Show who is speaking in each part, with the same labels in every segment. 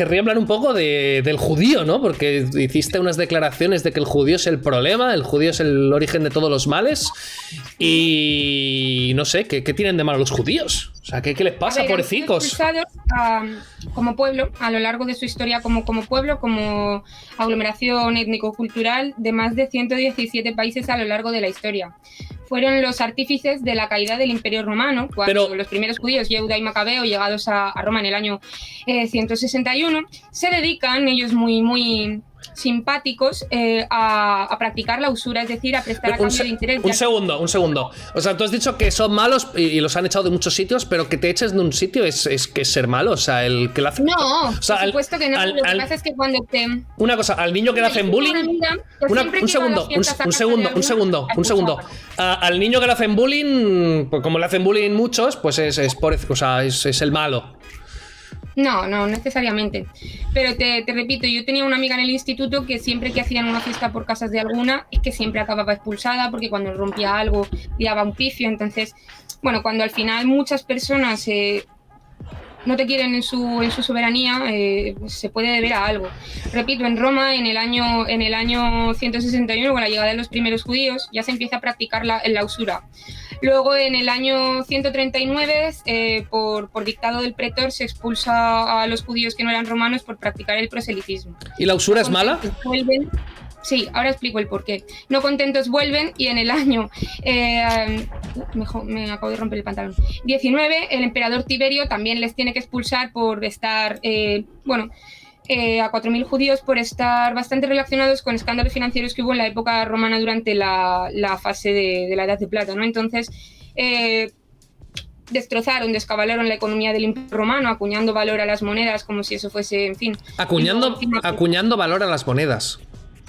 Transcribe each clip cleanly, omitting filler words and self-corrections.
Speaker 1: querría hablar un poco del judío, ¿no? Porque hiciste unas declaraciones de que el judío es el problema, el judío es el origen de todos los males. Y no sé, ¿qué tienen de malo los judíos? O sea, ¿qué les pasa, pobrecicos?
Speaker 2: Como pueblo, a lo largo de su historia como pueblo, como aglomeración étnico-cultural de más de 117 países a lo largo de la historia. Fueron los artífices de la caída del Imperio Romano, cuando los primeros judíos, Yehuda y Macabeo, llegados a Roma en el año 161, se dedican, ellos muy simpáticos, a practicar la usura, es decir, a prestar a cambio de interés.
Speaker 1: Un segundo. O sea, tú has dicho que son malos y los han echado de muchos sitios, pero que te eches de un sitio es que es ser malo. O sea, el que lo hace.
Speaker 2: No, o sea, por supuesto que no. Lo que pasa es que cuando te.
Speaker 1: Una cosa, al niño que le hacen bullying. Un segundo. Al niño que le hacen bullying, pues como le hacen bullying muchos, pues es el malo.
Speaker 2: No necesariamente. Pero te repito, yo tenía una amiga en el instituto que siempre que hacían una fiesta por casas de alguna, es que siempre acababa expulsada porque cuando rompía algo le daba un pifio. Entonces, bueno, cuando al final muchas personas no te quieren en su soberanía, se puede deber a algo. Repito, en Roma, en el año 161, con la llegada de los primeros judíos, ya se empieza a practicar la usura. Luego, en el año 139, por dictado del pretor, se expulsa a los judíos que no eran romanos por practicar el proselitismo.
Speaker 1: ¿Y la usura es mala?
Speaker 2: Vuelven. Sí, ahora explico el porqué. No contentos vuelven y en el año, me acabo de romper el pantalón, 19, el emperador Tiberio también les tiene que expulsar por estar, a 4.000 judíos por estar bastante relacionados con escándalos financieros que hubo en la época romana durante la fase de la Edad de Plata, ¿no? Entonces, destrozaron, descabalaron la economía del Imperio Romano, acuñando valor a las monedas como si eso fuese, en fin.
Speaker 1: Acuñando valor a las monedas.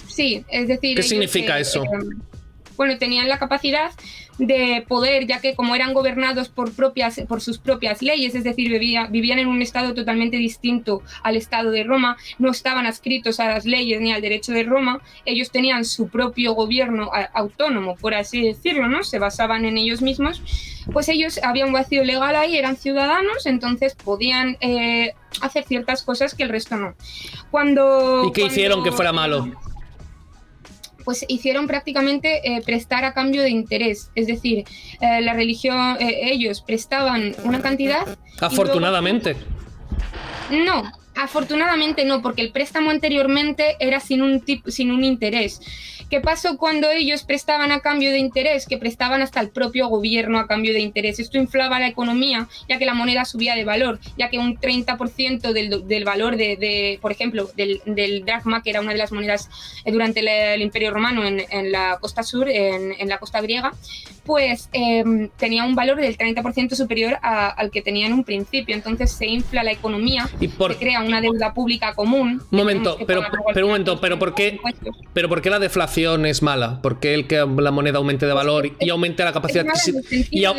Speaker 2: Sí, es decir...
Speaker 1: ¿Qué significa eso?
Speaker 2: Bueno, tenían la capacidad de poder, ya que como eran gobernados por sus propias leyes, es decir, vivían en un estado totalmente distinto al estado de Roma, no estaban adscritos a las leyes ni al derecho de Roma, ellos tenían su propio gobierno autónomo, por así decirlo, ¿no? Se basaban en ellos mismos, pues ellos habían un vacío legal ahí, eran ciudadanos, entonces podían hacer ciertas cosas que el resto no.
Speaker 1: ¿Y qué hicieron que fuera malo?
Speaker 2: Pues hicieron prácticamente prestar a cambio de interés, es decir, la religión, ellos prestaban una cantidad.
Speaker 1: Afortunadamente.
Speaker 2: No, afortunadamente no, porque el préstamo anteriormente era sin un interés. ¿Qué pasó cuando ellos prestaban a cambio de interés? Que prestaban hasta el propio gobierno a cambio de interés. Esto inflaba la economía, ya que la moneda subía de valor, ya que un 30% del valor por ejemplo, del dracma, que era una de las monedas durante el Imperio Romano en la costa sur, en la costa griega, pues tenía un valor del 30% superior al que tenía en un principio. Entonces se infla la economía, se crea una deuda pública común.
Speaker 1: Un momento, pero ¿por qué la deflación es mala? ¿Por qué la moneda aumente de valor y aumente la capacidad adquisitiva?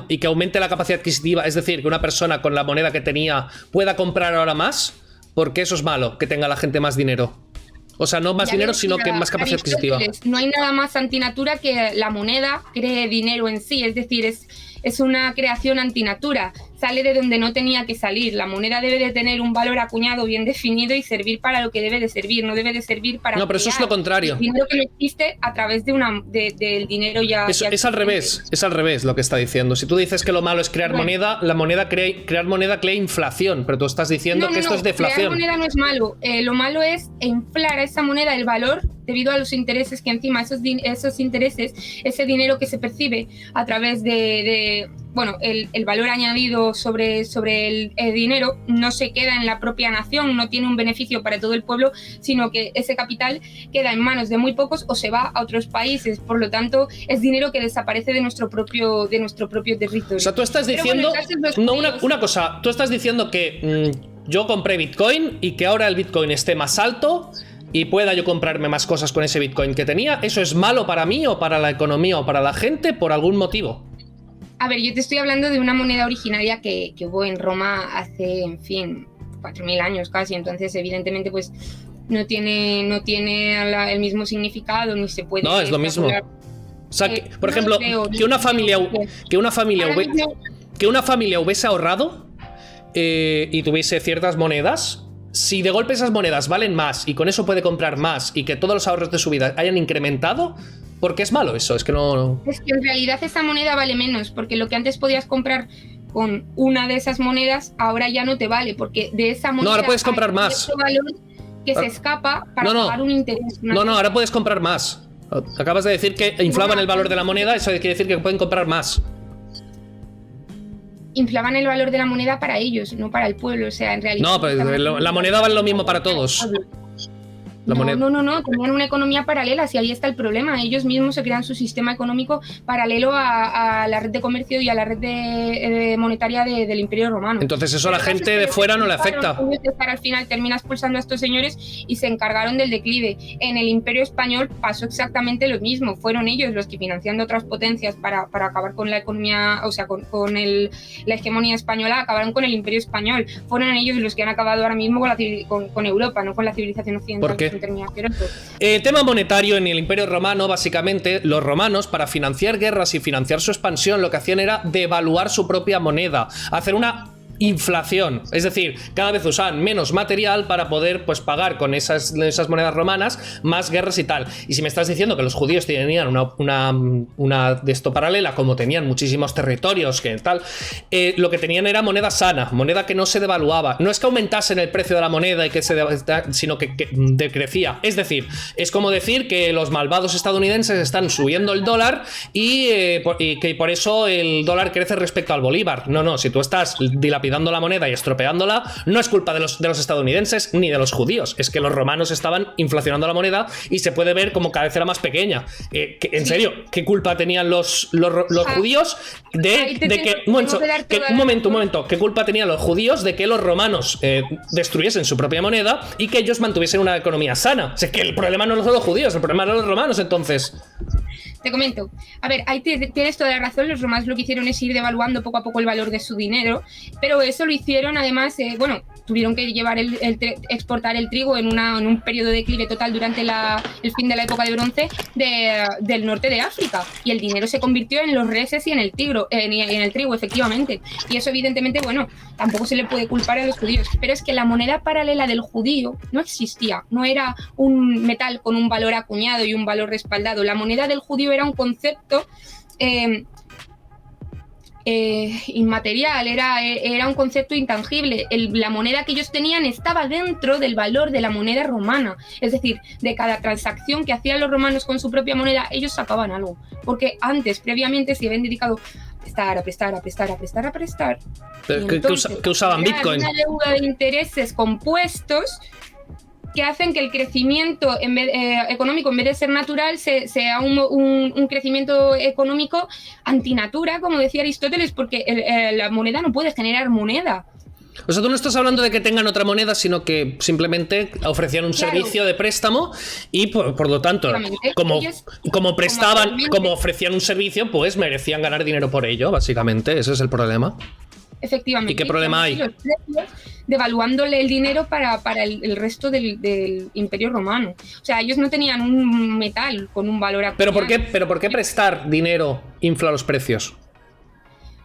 Speaker 1: Y que aumente la capacidad adquisitiva, es decir, que una persona con la moneda que tenía pueda comprar ahora más. ¿Por qué eso es malo? Que tenga la gente más dinero. O sea, no más dinero, sino que más capacidad adquisitiva.
Speaker 2: No hay nada más antinatura que la moneda cree dinero en sí, es decir, es una creación antinatura, sale de donde no tenía que salir. La moneda debe de tener un valor acuñado bien definido y servir para lo que debe de servir, no debe de servir para...
Speaker 1: No, pero eso es lo contrario.
Speaker 2: El dinero que no existe a través del dinero ya...
Speaker 1: Es al revés lo que está diciendo. Si tú dices que lo malo es crear moneda, crear moneda crea inflación, pero tú estás diciendo que esto es deflación.
Speaker 2: Crear moneda no es malo, lo malo es inflar a esa moneda el valor debido a los intereses que encima esos intereses, ese dinero que se percibe a través de el valor añadido sobre el dinero no se queda en la propia nación, no tiene un beneficio para todo el pueblo, sino que ese capital queda en manos de muy pocos o se va a otros países. Por lo tanto, es dinero que desaparece de nuestro propio territorio.
Speaker 1: O sea, tú estás diciendo... tú estás diciendo que yo compré Bitcoin y que ahora el Bitcoin esté más alto y pueda yo comprarme más cosas con ese Bitcoin que tenía. ¿Eso es malo para mí o para la economía o para la gente por algún motivo?
Speaker 2: A ver, yo te estoy hablando de una moneda originaria que hubo en Roma hace, 4.000 años casi, entonces evidentemente pues no tiene el mismo significado ni se puede...
Speaker 1: No, es lo mismo. O sea, por ejemplo, que una familia hubiese ahorrado y tuviese ciertas monedas, si de golpe esas monedas valen más y con eso puede comprar más y que todos los ahorros de su vida hayan incrementado, ¿por qué es malo eso? Es que no...
Speaker 2: Es que en realidad esa moneda vale menos, porque lo que antes podías comprar con una de esas monedas, ahora ya no te vale, porque de esa moneda...
Speaker 1: No, ahora puedes comprar más.
Speaker 2: Valor que se escapa para pagar un interés.
Speaker 1: No, ahora puedes comprar más. Acabas de decir que inflaban el valor de la moneda, eso quiere decir que pueden comprar más.
Speaker 2: Inflaban el valor de la moneda para ellos, no para el pueblo, o sea, en realidad...
Speaker 1: No, pero la moneda vale lo mismo para todos.
Speaker 2: No, tenían una economía paralela, si ahí está el problema. Ellos mismos se crean su sistema económico paralelo a la red de comercio y a la red monetaria del Imperio Romano.
Speaker 1: Entonces eso a la gente de fuera no le afecta.
Speaker 2: Al final termina expulsando a estos señores y se encargaron del declive. En el Imperio Español pasó exactamente lo mismo. Fueron ellos los que, financiando otras potencias para acabar con la economía, o sea, con la hegemonía española, acabaron con el Imperio Español. Fueron ellos los que han acabado ahora mismo con Europa, no con la civilización occidental.
Speaker 1: ¿Por qué? Tema monetario en el Imperio Romano, básicamente, los romanos, para financiar guerras y financiar su expansión, lo que hacían era devaluar su propia moneda, hacer una inflación, es decir, cada vez usaban menos material para poder pues pagar con esas monedas romanas más guerras y tal. Y si me estás diciendo que los judíos tenían una de esto paralela, como tenían muchísimos territorios que tal, lo que tenían era moneda sana, moneda que no se devaluaba. No es que aumentasen el precio de la moneda y sino que decrecía. Es decir, es como decir que los malvados estadounidenses están subiendo el dólar y que por eso el dólar crece respecto al bolívar. No, si tú estás dilapidando la moneda y estropeándola, no es culpa de los estadounidenses ni de los judíos, es que los romanos estaban inflacionando la moneda y se puede ver como cada vez era más pequeña. En serio, ¿qué culpa tenían los judíos de que... Un momento, ¿qué culpa tenían los judíos de que los romanos destruyesen su propia moneda y que ellos mantuviesen una economía sana? O sea, es que el problema no son los judíos, el problema eran los romanos, entonces...
Speaker 2: Te comento, a ver, ahí tienes toda la razón, los romanos lo que hicieron es ir devaluando poco a poco el valor de su dinero, pero eso lo hicieron además, tuvieron que llevar exportar el trigo en un periodo de declive total durante el fin de la época de bronce del norte de África, y el dinero se convirtió en los reses y en el trigo, efectivamente, y eso evidentemente, tampoco se le puede culpar a los judíos, pero es que la moneda paralela del judío no existía, no era un metal con un valor acuñado y un valor respaldado. La moneda del judío era un concepto inmaterial, era un concepto intangible. La moneda que ellos tenían estaba dentro del valor de la moneda romana, es decir, de cada transacción que hacían los romanos con su propia moneda, ellos sacaban algo, porque previamente se habían dedicado a prestar.
Speaker 1: Que usaban Bitcoin.
Speaker 2: Una deuda de intereses compuestos que hacen que el crecimiento económico, en vez de ser natural, sea un crecimiento económico antinatura, como decía Aristóteles, porque la moneda no puede generar moneda.
Speaker 1: O sea, tú no estás hablando de que tengan otra moneda, sino que simplemente ofrecían un servicio de préstamo y por lo tanto, como prestaban, como ofrecían un servicio, pues merecían ganar dinero por ello, básicamente. Ese es el problema.
Speaker 2: Efectivamente.
Speaker 1: ¿Y qué problema hay?
Speaker 2: Devaluándole el dinero para el resto del Imperio Romano. O sea, ellos no tenían un metal con un valor acuñado.
Speaker 1: ¿Pero por qué prestar dinero infla los precios?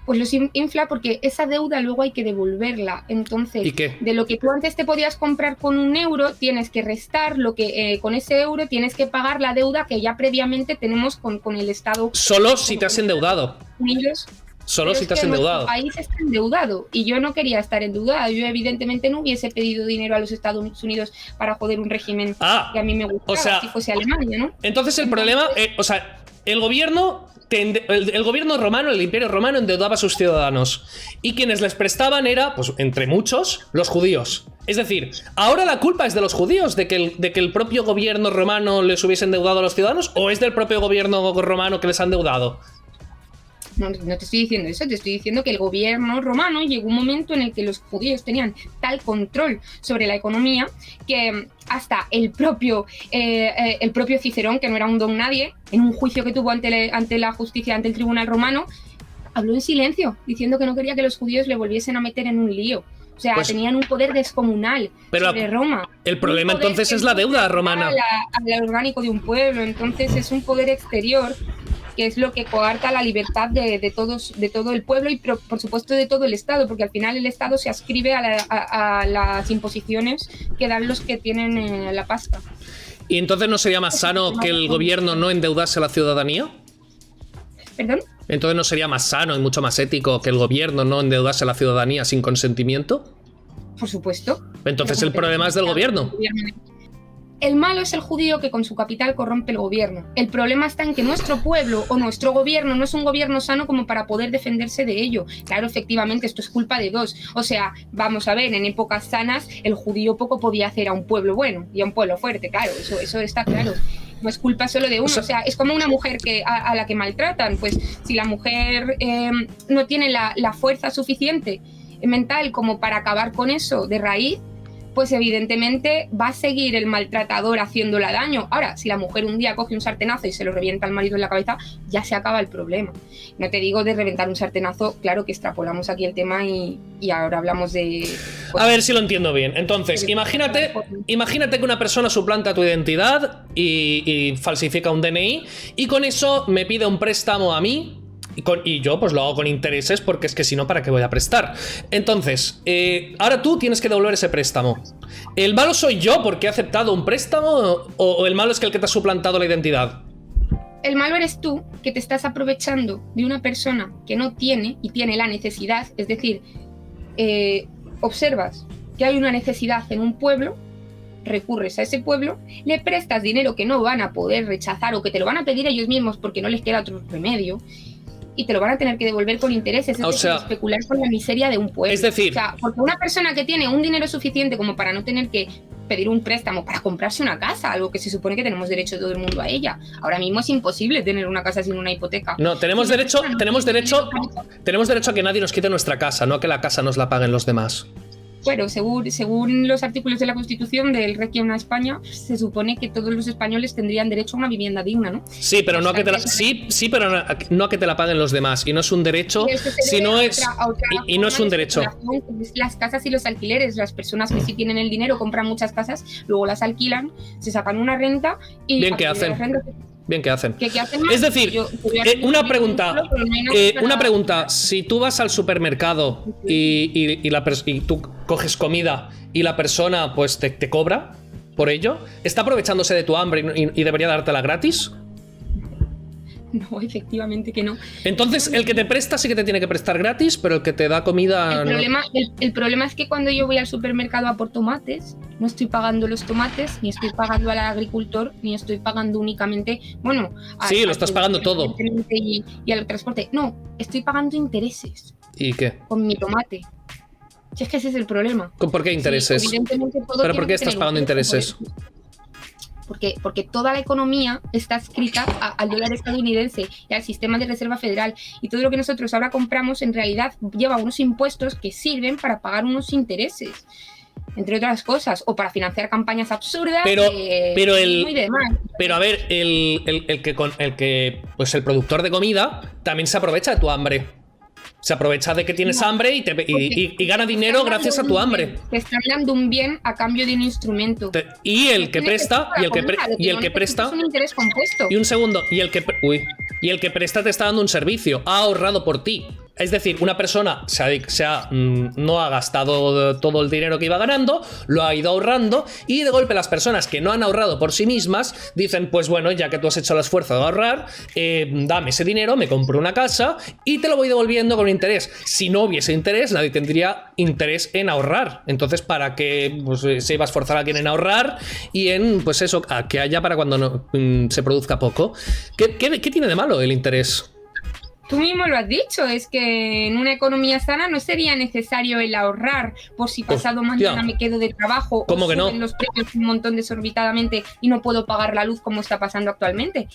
Speaker 2: Pues los infla porque esa deuda luego hay que devolverla. Entonces,
Speaker 1: ¿y qué?
Speaker 2: De lo que tú antes te podías comprar con €1, tienes que restar lo que con ese euro tienes que pagar la deuda que ya previamente tenemos con el Estado.
Speaker 1: Solo si te has endeudado. Solo si te has endeudado.
Speaker 2: Ahí se está endeudado y yo no quería estar endeudada. Yo evidentemente no hubiese pedido dinero a los Estados Unidos para joder un régimen que a mí me gustaba, si fuese Alemania, ¿no?
Speaker 1: Entonces el problema, el gobierno romano, el Imperio Romano endeudaba a sus ciudadanos y quienes les prestaban era, pues entre muchos, los judíos. Es decir, ahora la culpa es de los judíos de que el propio gobierno romano les hubiese endeudado a los ciudadanos, o es del propio gobierno romano que les ha endeudado.
Speaker 2: No te estoy diciendo eso, te estoy diciendo que el gobierno romano llegó un momento en el que los judíos tenían tal control sobre la economía que hasta el propio Cicerón, que no era un don nadie, en un juicio que tuvo ante la justicia, ante el tribunal romano, habló en silencio, diciendo que no quería que los judíos le volviesen a meter en un lío. O sea, tenían un poder descomunal sobre Roma.
Speaker 1: El problema entonces es la deuda romana.
Speaker 2: Al orgánico de un pueblo, entonces es un poder exterior que es lo que coarta la libertad de todo el pueblo y por supuesto de todo el Estado, porque al final el Estado se adscribe a las imposiciones que dan los que tienen la pasta.
Speaker 1: ¿Y entonces no sería más sano que el gobierno no endeudase a la ciudadanía?
Speaker 2: ¿Perdón?
Speaker 1: Entonces no sería más sano y mucho más ético que el gobierno no endeudase a la ciudadanía sin consentimiento.
Speaker 2: Por supuesto.
Speaker 1: Entonces el problema es del gobierno.
Speaker 2: El malo es el judío que con su capital corrompe el gobierno. El problema está en que nuestro pueblo o nuestro gobierno no es un gobierno sano como para poder defenderse de ello. Claro, efectivamente, esto es culpa de dos. O sea, vamos a ver, en épocas sanas el judío poco podía hacer a un pueblo bueno y a un pueblo fuerte, claro, eso está claro. No es culpa solo de uno, o sea, es como una mujer a la que maltratan. Pues si la mujer no tiene la fuerza suficiente mental como para acabar con eso de raíz, pues evidentemente va a seguir el maltratador haciéndola daño. Ahora, si la mujer un día coge un sartenazo y se lo revienta al marido en la cabeza, ya se acaba el problema. No te digo de reventar un sartenazo, claro que extrapolamos aquí el tema y ahora hablamos de... Pues,
Speaker 1: a ver si lo entiendo bien. Entonces, imagínate que una persona suplanta tu identidad y falsifica un DNI y con eso me pide un préstamo a mí. Y yo pues lo hago con intereses porque es que si no, ¿para qué voy a prestar? Entonces, ahora tú tienes que devolver ese préstamo. ¿El malo soy yo porque he aceptado un préstamo o el malo es que el que te ha suplantado la identidad?
Speaker 2: El malo eres tú, que te estás aprovechando de una persona que no tiene y tiene la necesidad. Es decir, observas que hay una necesidad en un pueblo, recurres a ese pueblo, le prestas dinero que no van a poder rechazar o que te lo van a pedir ellos mismos porque no les queda otro remedio, y te lo van a tener que devolver con intereses, es decir, especular con la miseria de un pueblo.
Speaker 1: Es decir,
Speaker 2: o sea, porque una persona que tiene un dinero suficiente como para no tener que pedir un préstamo para comprarse una casa, algo que se supone que tenemos derecho todo el mundo a ella. Ahora mismo es imposible tener una casa sin una hipoteca.
Speaker 1: No, tenemos derecho a que nadie nos quite nuestra casa, no a que la casa nos la paguen los demás.
Speaker 2: Bueno, según los artículos de la Constitución del Requiem a España, se supone que todos los españoles tendrían derecho a una vivienda digna, ¿no?
Speaker 1: Sí, pero no a que te la, pero no a que te la paguen los demás. Y no es un derecho, si no es y no es un derecho.
Speaker 2: Las casas y los alquileres, las personas que sí tienen el dinero compran muchas casas, luego las alquilan, se sacan una renta y
Speaker 1: bien que hacen. Bien que hacen.
Speaker 2: ¿Qué hacen más?
Speaker 1: Es decir, una pregunta. Si tú vas al supermercado y tú coges comida y la persona pues te cobra por ello, ¿está aprovechándose de tu hambre y debería dártela gratis?
Speaker 2: No, efectivamente que no.
Speaker 1: Entonces, el que te presta sí que te tiene que prestar gratis, pero el que te da comida...
Speaker 2: El problema es que cuando yo voy al supermercado a por tomates, no estoy pagando los tomates, ni estoy pagando al agricultor, ni estoy pagando únicamente... Bueno...
Speaker 1: Sí, lo estás pagando todo.
Speaker 2: Y al transporte. No, estoy pagando intereses.
Speaker 1: ¿Y qué?
Speaker 2: Con mi tomate. Si es que ese es el problema.
Speaker 1: ¿Por qué intereses?
Speaker 2: Sí, evidentemente todo
Speaker 1: ¿Pero por qué estás pagando intereses?
Speaker 2: Porque toda la economía está adscrita al dólar estadounidense y al sistema de reserva federal, y todo lo que nosotros ahora compramos en realidad lleva unos impuestos que sirven para pagar unos intereses, entre otras cosas, o para financiar campañas absurdas.
Speaker 1: Pero a ver, el productor de comida también se aprovecha de tu hambre. Se aprovecha de que tienes hambre y gana dinero gracias a tu hambre.
Speaker 2: Te están dando un bien a cambio de un instrumento.
Speaker 1: Y el que presta
Speaker 2: es un interés compuesto.
Speaker 1: Y un segundo, y el que presta te está dando un servicio, ha ahorrado por ti. Es decir, una persona no ha gastado todo el dinero que iba ganando, lo ha ido ahorrando, y de golpe las personas que no han ahorrado por sí mismas dicen, pues bueno, ya que tú has hecho el esfuerzo de ahorrar, dame ese dinero, me compro una casa y te lo voy devolviendo con interés. Si no hubiese interés, nadie tendría interés en ahorrar. Entonces, ¿para qué se iba a esforzar a alguien en ahorrar y en, pues eso, a que haya para cuando se produzca poco? ¿Qué tiene de malo el interés?
Speaker 2: Tú mismo lo has dicho, es que en una economía sana no sería necesario el ahorrar por si pasado mañana me quedo de trabajo.
Speaker 1: ¿Cómo
Speaker 2: o
Speaker 1: que no?
Speaker 2: Suben los precios un montón desorbitadamente y no puedo pagar la luz como está pasando actualmente.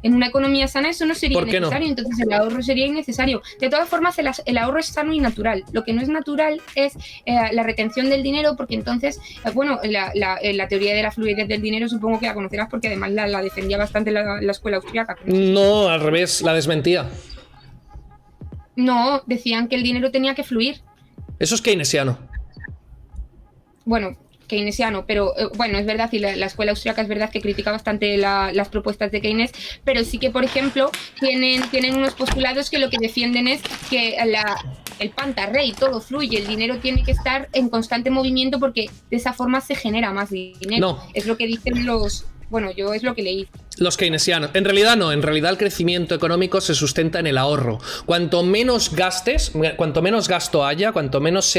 Speaker 2: En una economía sana eso no sería necesario, entonces el ahorro sería innecesario. De todas formas, el ahorro es sano y natural. Lo que no es natural es la retención del dinero, porque entonces, la teoría de la fluidez del dinero supongo que la conocerás porque además la defendía bastante la escuela austríaca.
Speaker 1: No, al revés, la desmentía.
Speaker 2: No, decían que el dinero tenía que fluir.
Speaker 1: Eso es keynesiano.
Speaker 2: Bueno, keynesiano, pero bueno, es verdad, y la escuela austríaca es verdad que critica bastante las propuestas de Keynes, pero sí que, por ejemplo, tienen unos postulados que lo que defienden es que el pantarrey, todo fluye, el dinero tiene que estar en constante movimiento porque de esa forma se genera más dinero.
Speaker 1: No.
Speaker 2: Es lo que dicen los... Bueno, yo es lo que leí.
Speaker 1: Los keynesianos. En realidad no, en realidad el crecimiento económico se sustenta en el ahorro. Cuanto menos gastes, cuanto menos gasto haya, cuanto menos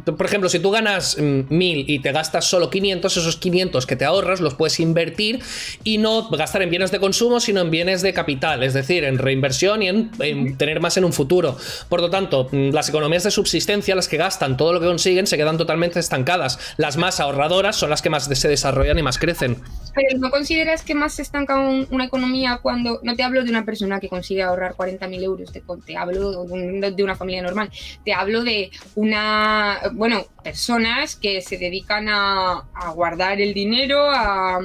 Speaker 1: por ejemplo, si tú ganas 1000 y te gastas solo 500, esos 500 que te ahorras los puedes invertir y no gastar en bienes de consumo, sino en bienes de capital, es decir, en reinversión y en tener más en un futuro. Por lo tanto, las economías de subsistencia, las que gastan todo lo que consiguen, se quedan totalmente estancadas. Las más ahorradoras son las que más se desarrollan y más crecen.
Speaker 2: Pero ¿no consideras que más se estanca una economía cuando... No te hablo de una persona que consigue ahorrar 40.000 euros, te hablo de una familia normal, te hablo de personas que se dedican a guardar el dinero, a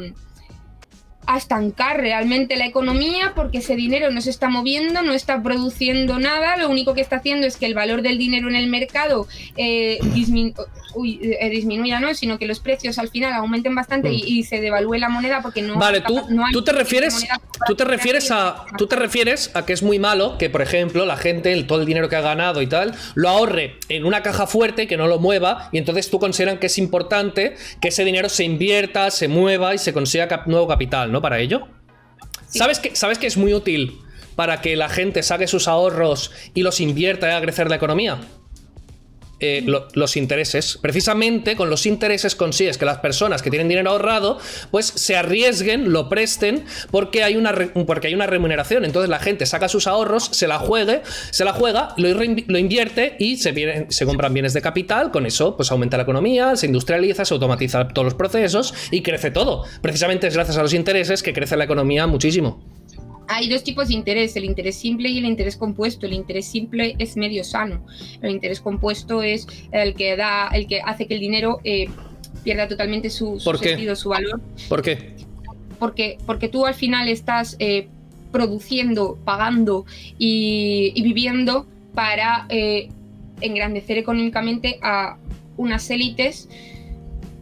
Speaker 2: estancar realmente la economía porque ese dinero no se está moviendo, no está produciendo nada, lo único que está haciendo es que el valor del dinero en el mercado disminuya, no, sino que los precios al final aumenten bastante y se devalúe la moneda porque no...
Speaker 1: Vale, tú te refieres a que es muy malo que, por ejemplo, la gente, todo el dinero que ha ganado y tal, lo ahorre en una caja fuerte, que no lo mueva, y entonces tú consideran que es importante que ese dinero se invierta, se mueva y se consiga nuevo capital, ¿no? Para ello. Sí. ¿Sabes que es muy útil para que la gente saque sus ahorros y los invierta y haga crecer la economía? Los intereses. Precisamente con los intereses consigues que las personas que tienen dinero ahorrado pues se arriesguen, lo presten porque hay una remuneración. Entonces la gente saca sus ahorros, se la juega, lo invierte y se compran bienes de capital. Con eso pues aumenta la economía, se industrializa, se automatiza todos los procesos y crece todo. Precisamente es gracias a los intereses que crece la economía muchísimo.
Speaker 2: Hay dos tipos de interés, el interés simple y el interés compuesto. El interés simple es medio sano. El interés compuesto es el que hace que el dinero pierda totalmente su sentido, su valor.
Speaker 1: ¿Por qué?
Speaker 2: Porque tú al final estás produciendo, pagando y viviendo para engrandecer económicamente a unas élites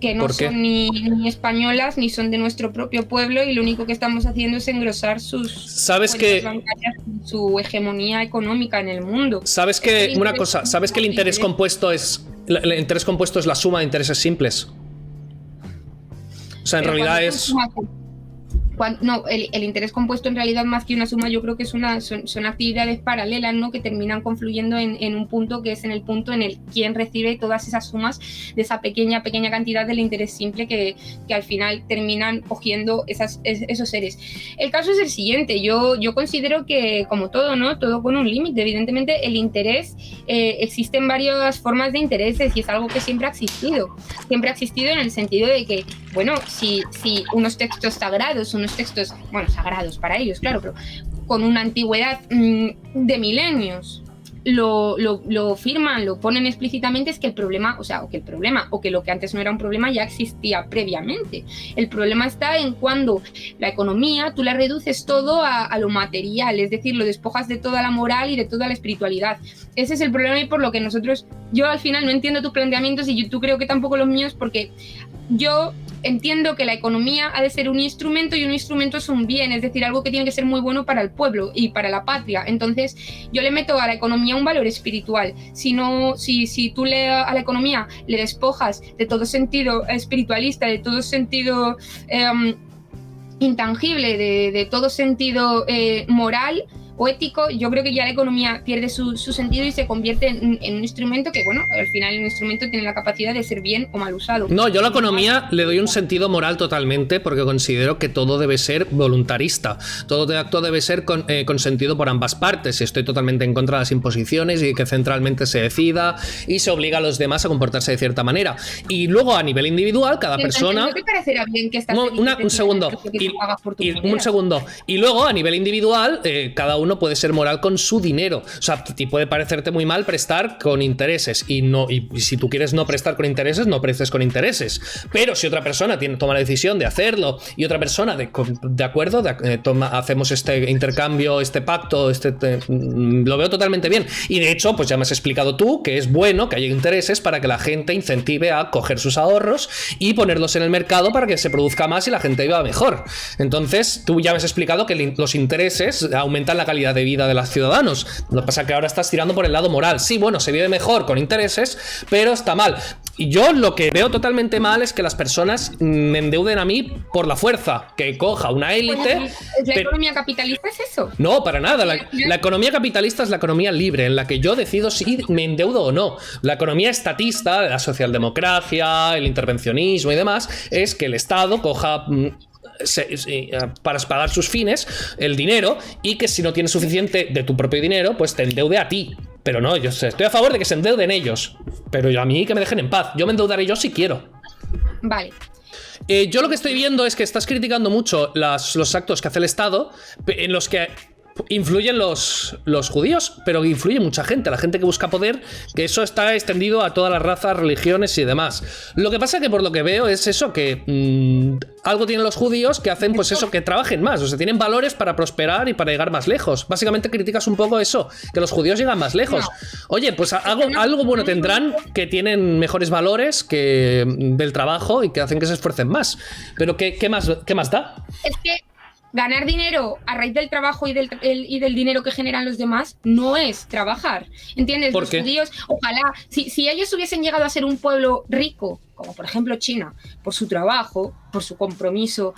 Speaker 2: que no son ni españolas ni son de nuestro propio pueblo, y lo único que estamos haciendo es engrosar sus bancarias, su hegemonía económica en el mundo.
Speaker 1: ¿Sabes que el interés compuesto es la suma de intereses simples? O sea, en realidad es...
Speaker 2: El interés compuesto en realidad más que una suma, yo creo que son actividades paralelas, ¿no? Que terminan confluyendo en un punto que es en el punto en el quien recibe todas esas sumas de esa pequeña cantidad del interés simple que al final terminan cogiendo esos seres. El caso es el siguiente, yo considero que como todo, ¿no? Todo con un límite. Evidentemente el interés, existen varias formas de intereses y es algo que siempre ha existido en el sentido de que, bueno, si unos textos sagrados, sagrados para ellos, claro, pero con una antigüedad de milenios, lo firman, lo ponen explícitamente, es que el problema, o que lo que antes no era un problema ya existía previamente. El problema está en cuando la economía tú la reduces todo a lo material, es decir, lo despojas de toda la moral y de toda la espiritualidad. Ese es el problema, y por lo que yo al final no entiendo tus planteamientos y tú creo que tampoco los míos, porque yo entiendo que la economía ha de ser un instrumento, y un instrumento es un bien, es decir, algo que tiene que ser muy bueno para el pueblo y para la patria. Entonces yo le meto a la economía un valor espiritual. Si tú a la economía le despojas de todo sentido espiritualista, de todo sentido intangible, de todo sentido moral o ético, yo creo que ya la economía pierde su sentido y se convierte en un instrumento que, bueno, al final el instrumento tiene la capacidad de ser bien o mal usado.
Speaker 1: No, yo a la economía le doy un sentido moral totalmente, porque considero que todo debe ser voluntarista, todo acto debe ser consentido por ambas partes. Estoy totalmente en contra de las imposiciones y que centralmente se decida y se obliga a los demás a comportarse de cierta manera. Y luego a nivel individual, cada persona...
Speaker 2: ¿No te parecerá bien que
Speaker 1: un segundo. Y luego a nivel individual, cada uno uno puede ser moral con su dinero. O sea, te puede parecerte muy mal prestar con intereses y si tú quieres no prestar con intereses, no prestes con intereses. Pero si otra persona toma la decisión de hacerlo y otra persona de acuerdo, hacemos este intercambio, este pacto, lo veo totalmente bien. Y de hecho, pues ya me has explicado tú que es bueno que haya intereses para que la gente incentive a coger sus ahorros y ponerlos en el mercado para que se produzca más y la gente viva mejor. Entonces, tú ya me has explicado que los intereses aumentan la calidad de vida de los ciudadanos. Lo que pasa es que ahora estás tirando por el lado moral. Sí, bueno, se vive mejor con intereses, pero está mal. Y yo lo que veo totalmente mal es que las personas me endeuden a mí por la fuerza, que coja una élite.
Speaker 2: ¿La economía capitalista es eso?
Speaker 1: No, para nada. La economía capitalista es la economía libre, en la que yo decido si me endeudo o no. La economía estatista, la socialdemocracia, el intervencionismo y demás, es que el Estado coja para pagar sus fines el dinero y que si no tienes suficiente de tu propio dinero, pues te endeude a ti. Pero no, yo estoy a favor de que se endeuden ellos. Pero a mí que me dejen en paz. Yo me endeudaré yo si quiero.
Speaker 2: Vale.
Speaker 1: Yo lo que estoy viendo es que estás criticando mucho los actos que hace el Estado, en los que influyen los judíos, pero influye mucha gente, la gente que busca poder, que eso está extendido a todas las razas, religiones y demás. Lo que pasa que por lo que veo es eso, que algo tienen los judíos que hacen pues eso, que trabajen más, o sea, tienen valores para prosperar y para llegar más lejos. Básicamente criticas un poco eso, que los judíos llegan más lejos. No. Oye, pues algo bueno tendrán, que tienen mejores valores que del trabajo y que hacen que se esfuercen más. Pero ¿qué más da?
Speaker 2: Es que ganar dinero a raíz del trabajo y del dinero que generan los demás no es trabajar, ¿entiendes?
Speaker 1: ¿Por
Speaker 2: los
Speaker 1: qué?
Speaker 2: judíos, ojalá, si ellos hubiesen llegado a ser un pueblo rico, como por ejemplo China, por su trabajo, por su compromiso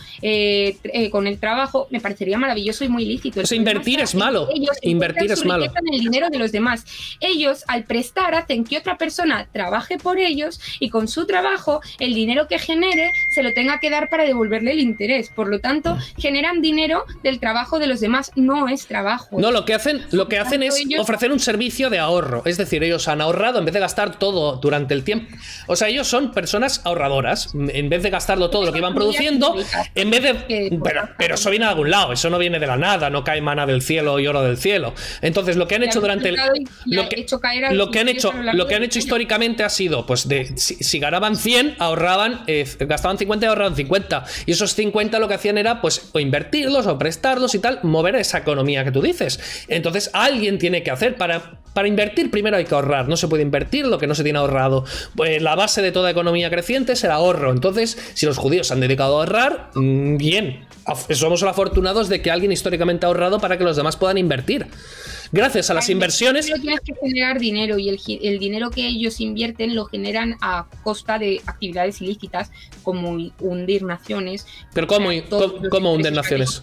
Speaker 2: con el trabajo, me parecería maravilloso y muy lícito.
Speaker 1: O sea, invertir es malo. Invertir es malo.
Speaker 2: En el dinero de los demás. Ellos, al prestar, hacen que otra persona trabaje por ellos y con su trabajo, el dinero que genere se lo tenga que dar para devolverle el interés. Por lo tanto, generan dinero del trabajo de los demás. No es trabajo.
Speaker 1: No, lo que hacen es ofrecer un servicio de ahorro. Es decir, ellos han ahorrado en vez de gastar todo durante el tiempo. O sea, ellos son personas ahorradoras. En vez de gastarlo todo lo que iban produciendo, en vez de... Pero eso viene de algún lado, eso no viene de la nada, no cae mana del cielo y oro del cielo. Entonces lo que han hecho durante lo que han hecho históricamente ha sido, pues si ganaban 100, ahorraban, gastaban 50 y ahorraban 50. Y esos 50 lo que hacían era pues o invertirlos o prestarlos y tal, mover esa economía que tú dices. Entonces alguien tiene que hacer para invertir, primero hay que ahorrar, no se puede invertir lo que no se tiene ahorrado. Pues la base de toda economía creciente es el ahorro. Entonces, si los judíos se han dedicado a ahorrar, bien, somos los afortunados de que alguien históricamente ha ahorrado para que los demás puedan invertir. Gracias a las inversiones...
Speaker 2: Pero tienes que generar dinero y el dinero que ellos invierten lo generan a costa de actividades ilícitas como hundir naciones.
Speaker 1: ¿Pero cómo hundir naciones?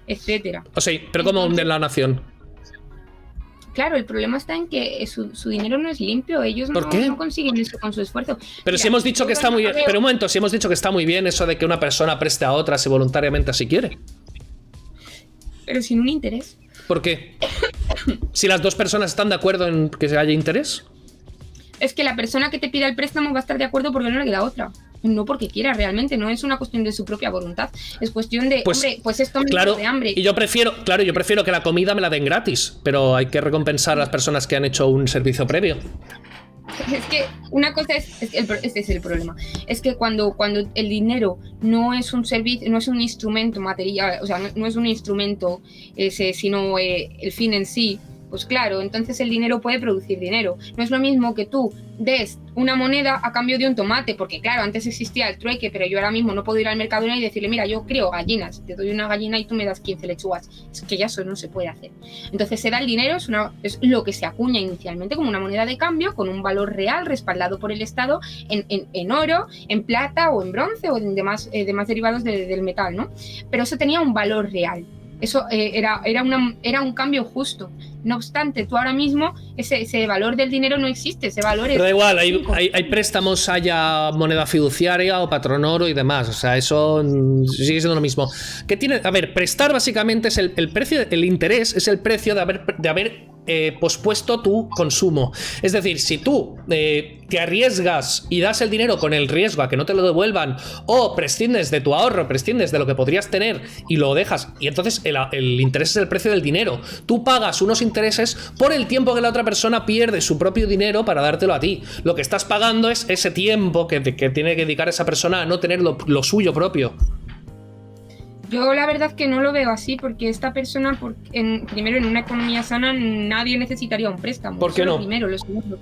Speaker 2: Etcétera.
Speaker 1: O sea, ¿pero cómo hundir la nación?
Speaker 2: Claro, el problema está en que su dinero no es limpio, ellos no consiguen eso con su esfuerzo.
Speaker 1: Pero si hemos dicho que está muy bien, pero un momento, si hemos dicho que está muy bien eso de que una persona preste a otra si voluntariamente así quiere.
Speaker 2: Pero sin un interés.
Speaker 1: ¿Por qué? Si las dos personas están de acuerdo en que haya interés.
Speaker 2: Es que la persona que te pida el préstamo va a estar de acuerdo porque no le queda otra. No porque quiera realmente, no es una cuestión de su propia voluntad, es cuestión de, hombre, pues esto me da de hambre.
Speaker 1: Y yo prefiero que la comida me la den gratis, pero hay que recompensar a las personas que han hecho un servicio previo.
Speaker 2: Es que una cosa este es el problema, es que cuando el dinero no es un servicio, no es un instrumento material, o sea, no es un instrumento sino el fin en sí, pues claro, entonces el dinero puede producir dinero. No es lo mismo que tú des una moneda a cambio de un tomate, porque claro, antes existía el trueque, pero yo ahora mismo no puedo ir al Mercadona y decirle, mira, yo crío gallinas, te doy una gallina y tú me das 15 lechugas. Es que ya eso no se puede hacer. Entonces se da el dinero, es lo que se acuña inicialmente como una moneda de cambio, con un valor real respaldado por el Estado en oro, en plata o en bronce o en demás derivados del metal, ¿no? Pero eso tenía un valor real. Eso era un cambio justo. No obstante, tú ahora mismo, ese valor del dinero no existe, ese valor es...
Speaker 1: Pero da igual, hay préstamos, haya moneda fiduciaria o patronoro y demás, o sea, eso sigue siendo lo mismo. ¿Qué tiene? A ver, prestar básicamente es el precio, el interés es el precio de haber pospuesto tu consumo. Es decir, si tú te arriesgas y das el dinero con el riesgo a que no te lo devuelvan, o prescindes de tu ahorro, prescindes de lo que podrías tener y lo dejas, y entonces el interés es el precio del dinero. Tú pagas unos intereses por el tiempo que la otra persona pierde su propio dinero para dártelo a ti. Lo que estás pagando es ese tiempo que tiene que dedicar esa persona a no tener lo suyo propio.
Speaker 2: Yo la verdad que no lo veo así, porque esta persona, primero, en una economía sana nadie necesitaría un préstamo.
Speaker 1: ¿Por qué no?
Speaker 2: Primero, lo segundo.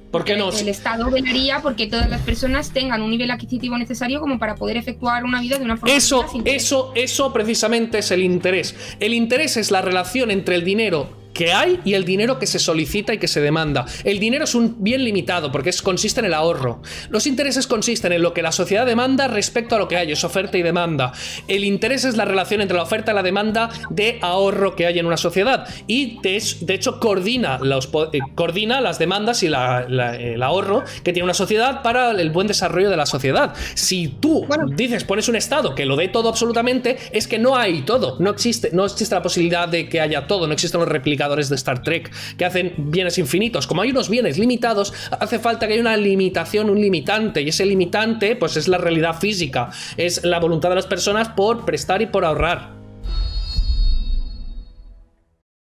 Speaker 1: ¿Por qué no?
Speaker 2: El Estado velaría porque todas las personas tengan un nivel adquisitivo necesario como para poder efectuar una vida de una forma...
Speaker 1: Eso precisamente es el interés. El interés es la relación entre el dinero que hay y el dinero que se solicita y que se demanda. El dinero es un bien limitado porque consiste en el ahorro. Los intereses consisten en lo que la sociedad demanda respecto a lo que hay, es oferta y demanda. El interés es la relación entre la oferta y la demanda de ahorro que hay en una sociedad, y de hecho coordina las demandas y el ahorro que tiene una sociedad para el buen desarrollo de la sociedad. Si tú pones un Estado que lo dé todo absolutamente, es que no hay todo, no existe la posibilidad de que haya todo, no existen los replicadores de Star Trek que hacen bienes infinitos. Como hay unos bienes limitados, hace falta que haya una limitación, un limitante, y ese limitante pues es la realidad física, es la voluntad de las personas por prestar y por ahorrar.